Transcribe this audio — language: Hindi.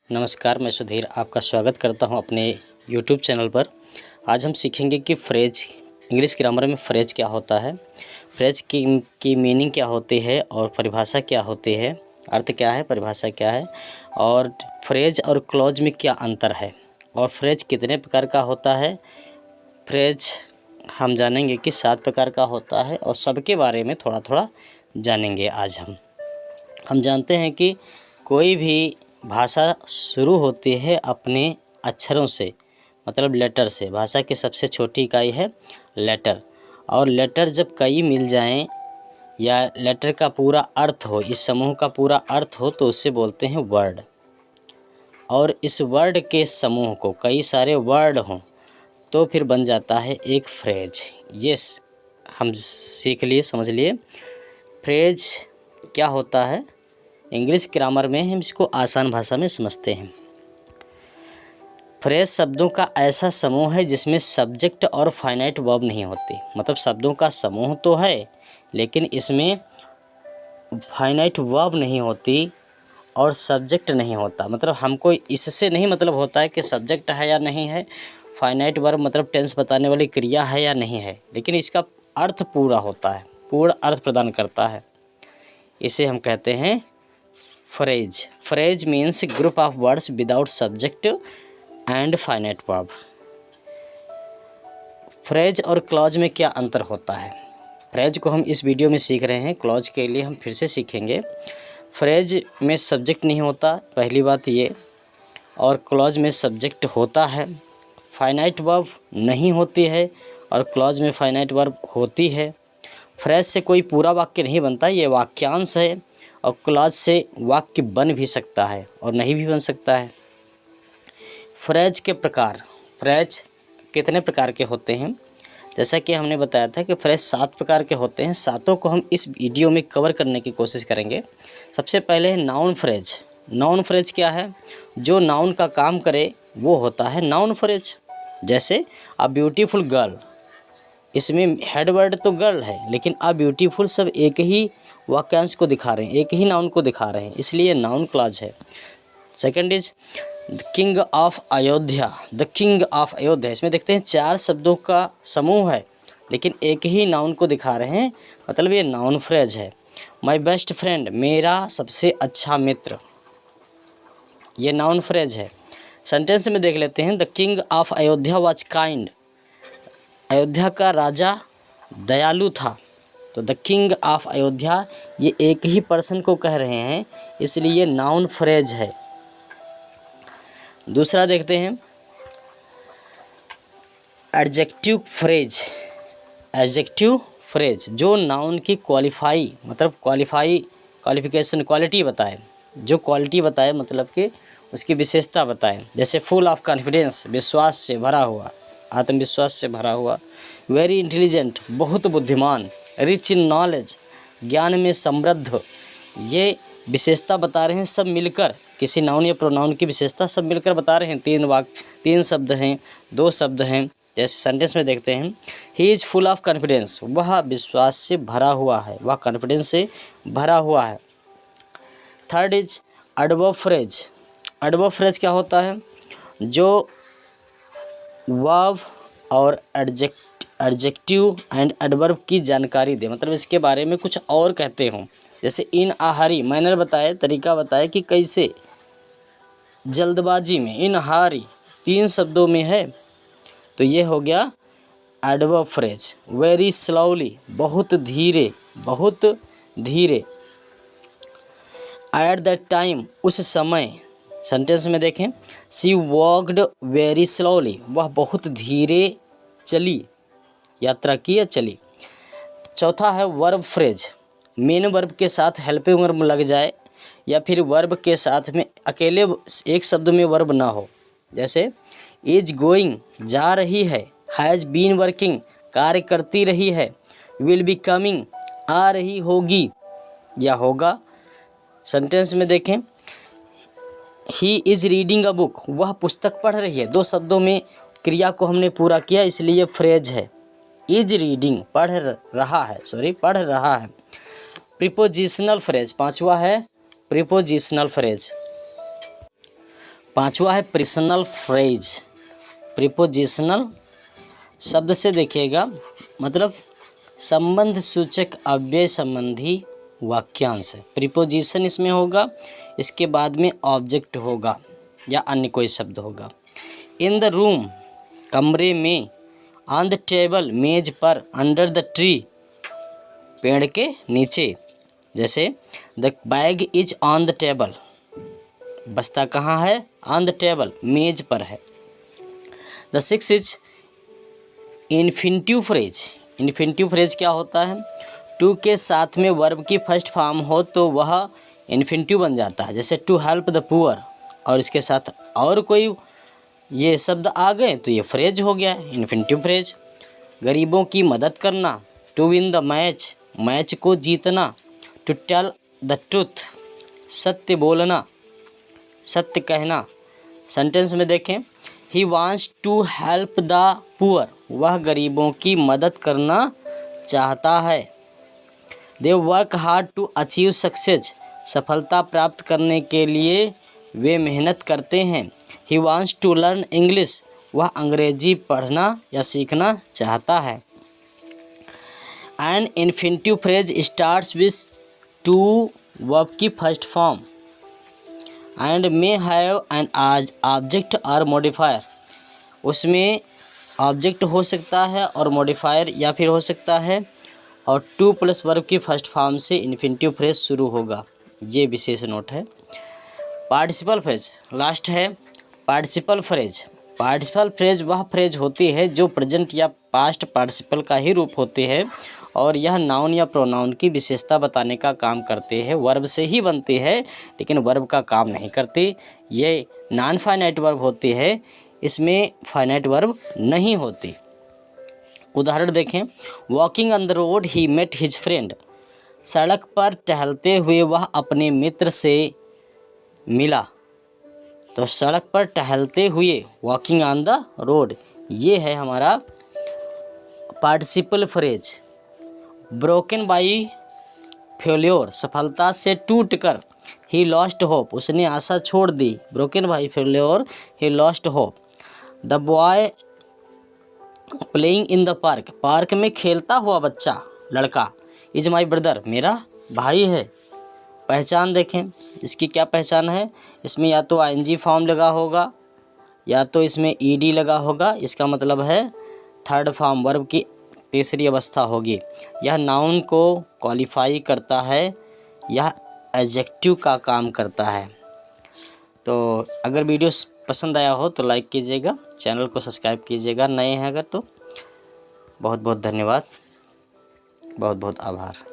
नमस्कार, मैं सुधीर आपका स्वागत करता हूं अपने YouTube चैनल पर। आज हम सीखेंगे कि फ्रेज इंग्लिश ग्रामर में फ्रेज क्या होता है, फ्रेज की मीनिंग क्या होती है और परिभाषा क्या होती है, अर्थ क्या है, परिभाषा क्या है और फ्रेज और क्लॉज में क्या अंतर है और फ्रेज कितने प्रकार का होता है। फ्रेज हम जानेंगे कि 7 प्रकार का होता है और सबके बारे में थोड़ा थोड़ा जानेंगे। आज हम जानते हैं कि कोई भी भाषा शुरू होती है अपने अक्षरों से, मतलब लेटर से। भाषा की सबसे छोटी इकाई है लेटर, और लेटर जब कई मिल जाएं या लेटर का पूरा अर्थ हो, इस समूह का पूरा अर्थ हो, तो उसे बोलते हैं वर्ड। और इस वर्ड के समूह को कई सारे वर्ड हों तो फिर बन जाता है एक फ्रेज। यस, हम सीख लिए, समझ लिए फ्रेज क्या होता है। इंग्लिश ग्रामर में हम इसको आसान भाषा में समझते हैं। फ्रेज शब्दों का ऐसा समूह है जिसमें सब्जेक्ट और फाइनाइट वर्ब नहीं होती। मतलब शब्दों का समूह तो है लेकिन इसमें फाइनाइट वर्ब नहीं होती और सब्जेक्ट नहीं होता। मतलब हमको इससे नहीं मतलब होता है कि सब्जेक्ट है या नहीं है, फाइनाइट वर्ब मतलब टेंस बताने वाली क्रिया है या नहीं है, लेकिन इसका अर्थ पूरा होता है, पूर्ण अर्थ प्रदान करता है। इसे हम कहते हैं phrase. Phrase means group of words without subject and finite verb. Phrase और क्लॉज में क्या अंतर होता है? फ्रेज को हम इस वीडियो में सीख रहे हैं, क्लॉज के लिए हम फिर से सीखेंगे। फ्रेज में सब्जेक्ट नहीं होता, पहली बात ये, और क्लॉज में सब्जेक्ट होता है। फाइनाइट वर्ब नहीं होती है और क्लॉज में फाइनाइट वर्ब होती है। फ्रेज से कोई पूरा वाक्य नहीं बनता, ये वाक्यांश है, और क्लॉज से वाक्य बन भी सकता है और नहीं भी बन सकता है। फ्रेज के प्रकार, फ्रेज कितने प्रकार के होते हैं? जैसा कि हमने बताया था कि फ्रेज 7 प्रकार के होते हैं। सातों को हम इस वीडियो में कवर करने की कोशिश करेंगे। सबसे पहले है नाउन फ्रेज। नाउन फ्रेज क्या है? जो नाउन का काम करे वो होता है नाउन फ्रेज। जैसे अ ब्यूटीफुल गर्ल, इसमें हेड वर्ड तो गर्ल है लेकिन अ ब्यूटीफुल सब एक ही वाक्यांश को दिखा रहे हैं, एक ही नाउन को दिखा रहे हैं, इसलिए नाउन क्लॉज है। Second is the king of Ayodhya. The king of Ayodhya, इसमें देखते हैं 4 शब्दों का समूह है लेकिन एक ही नाउन को दिखा रहे हैं, मतलब ये नाउन फ्रेज है। माय बेस्ट फ्रेंड, मेरा सबसे अच्छा मित्र, ये नाउन फ्रेज है। सेंटेंस में देख लेते हैं, the king of Ayodhya was kind. Ayodhya का राजा दयालु था, तो द किंग ऑफ अयोध्या ये एक ही पर्सन को कह रहे हैं, इसलिए नाउन फ्रेज है। दूसरा देखते हैं एडजेक्टिव फ्रेज। एडजेक्टिव फ्रेज जो नाउन की क्वालिफिकेशन, क्वालिटी बताए, जो क्वालिटी बताए, मतलब कि उसकी विशेषता बताए। जैसे फुल ऑफ कॉन्फिडेंस, विश्वास से भरा हुआ, आत्मविश्वास से भरा हुआ। वेरी इंटेलिजेंट, बहुत बुद्धिमान। रिच इन नॉलेज, ज्ञान में समृद्ध। ये विशेषता बता रहे हैं सब मिलकर, किसी नाउन या प्रोनाउन की विशेषता सब मिलकर बता रहे हैं। 3 शब्द हैं, 2 शब्द हैं। जैसे सेंटेंस में देखते हैं, he is full of confidence, वह विश्वास से भरा हुआ है, वह कॉन्फिडेंस से भरा हुआ है। Third is adverb phrase. Adverb phrase क्या होता है? जो वर्ब और एडजेक्टिव एंड एडवर्ब की जानकारी दे, मतलब इसके बारे में कुछ और कहते हों। जैसे इन आ हरी, मैनर बताए, तरीका बताए कि कैसे, जल्दबाजी में, इन हारी 3 शब्दों में है, तो ये हो गया एडवर्ब फ्रेज। वेरी स्लोली, बहुत धीरे, बहुत धीरे। एट दैट टाइम, उस समय। सेंटेंस में देखें, शी वॉक्ड वेरी स्लोली, वह बहुत धीरे चली, यात्रा की या चली। चौथा है वर्ब फ्रेज। मेन वर्ब के साथ हेल्पिंग वर्ब लग जाए या फिर वर्ब के साथ में अकेले एक शब्द में वर्ब ना हो। जैसे इज गोइंग, जा रही है। हैज़ बीन वर्किंग, कार्य करती रही है। विल बी कमिंग, आ रही होगी या होगा। सेंटेंस में देखें, he is reading a book, वह पुस्तक पढ़ रही है। 2 शब्दों में क्रिया को हमने पूरा किया, इसलिए फ्रेज है। इज रीडिंग, पढ़ रहा है। प्रीपोजिशनल फ्रेज, 5वां है प्रीपोजिशनल फ्रेज। 5वां है प्रिपोजिशनल फ्रेज। प्रिपोजिशनल शब्द से देखिएगा मतलब संबंध सूचक अव्यय संबंधी वाक्यांश है। प्रिपोजिशन इसमें होगा, इसके बाद में ऑब्जेक्ट होगा या अन्य कोई शब्द होगा। इन द रूम कमरे में, ऑन द टेबल मेज पर, अंडर द ट्री पेड़ के नीचे। जैसे the bag is on the table, बस्ता कहाँ है? ऑन द टेबल, मेज पर है। The 6 is infinitive phrase. Infinitive phrase क्या होता है? टू के साथ में वर्ब की फर्स्ट फॉर्म हो तो वह इन्फिनिटिव बन जाता है। जैसे टू हेल्प द पुअर, और इसके साथ और कोई ये शब्द आ गए तो ये फ्रेज हो गया, इन्फिनिटिव फ्रेज। गरीबों की मदद करना, to win the match, match को जीतना। टू टेल द ट्रूथ, सत्य बोलना, सत्य कहना। सेंटेंस में देखें, he wants to help the poor, वह गरीबों की मदद करना चाहता है। They work hard to achieve success, सफलता प्राप्त करने के लिए वे मेहनत करते हैं। He wants to learn English, वह अंग्रेजी पढ़ना या सीखना चाहता है। An infinitive phrase starts with to verb की first form and may have an object और मॉडिफायर। उसमें ऑब्जेक्ट हो सकता है और मॉडिफायर या फिर हो सकता है, और 2 प्लस वर्ब की फर्स्ट फॉर्म से इन्फिनिटिव फ्रेज शुरू होगा। ये विशेष नोट है। पार्टिसिपल फ्रेज लास्ट है। पार्टिसिपल फ्रेज, पार्टिसिपल फ्रेज वह फ्रेज होती है जो प्रेजेंट या पास्ट पार्टिसिपल का ही रूप होती है और यह नाउन या प्रोनाउन की विशेषता बताने का काम करते हैं। वर्ब से ही बनती है लेकिन वर्ब का काम नहीं करती। ये नॉन फाइनाइट वर्ब होती है, इसमें फाइनाइट वर्ब नहीं होती। उदाहरण देखें, walking on the road he met his friend, सड़क पर टहलते हुए वह अपने मित्र से मिला। तो सड़क पर टहलते हुए, वॉकिंग ऑन द रोड, ये है हमारा participle phrase. Broken by failure, सफलता से टूटकर। ही लॉस्ट होप, उसने आशा छोड़ दी। Broken by failure, he lost hope. The boy playing in the park, park में खेलता हुआ बच्चा, लड़का। इज माई ब्रदर, मेरा भाई है। पहचान देखें, इसकी क्या पहचान है? इसमें या तो आईएनजी फॉर्म लगा होगा या तो इसमें ईडी लगा होगा, इसका मतलब है थर्ड फॉर्म वर्ब की तीसरी अवस्था होगी। यह नाउन को क्वालिफाई करता है, यह एडजेक्टिव का काम करता है। तो अगर वीडियो पसंद आया हो तो लाइक कीजिएगा, चैनल को सब्सक्राइब कीजिएगा नए हैं अगर तो। बहुत बहुत धन्यवाद, बहुत बहुत आभार।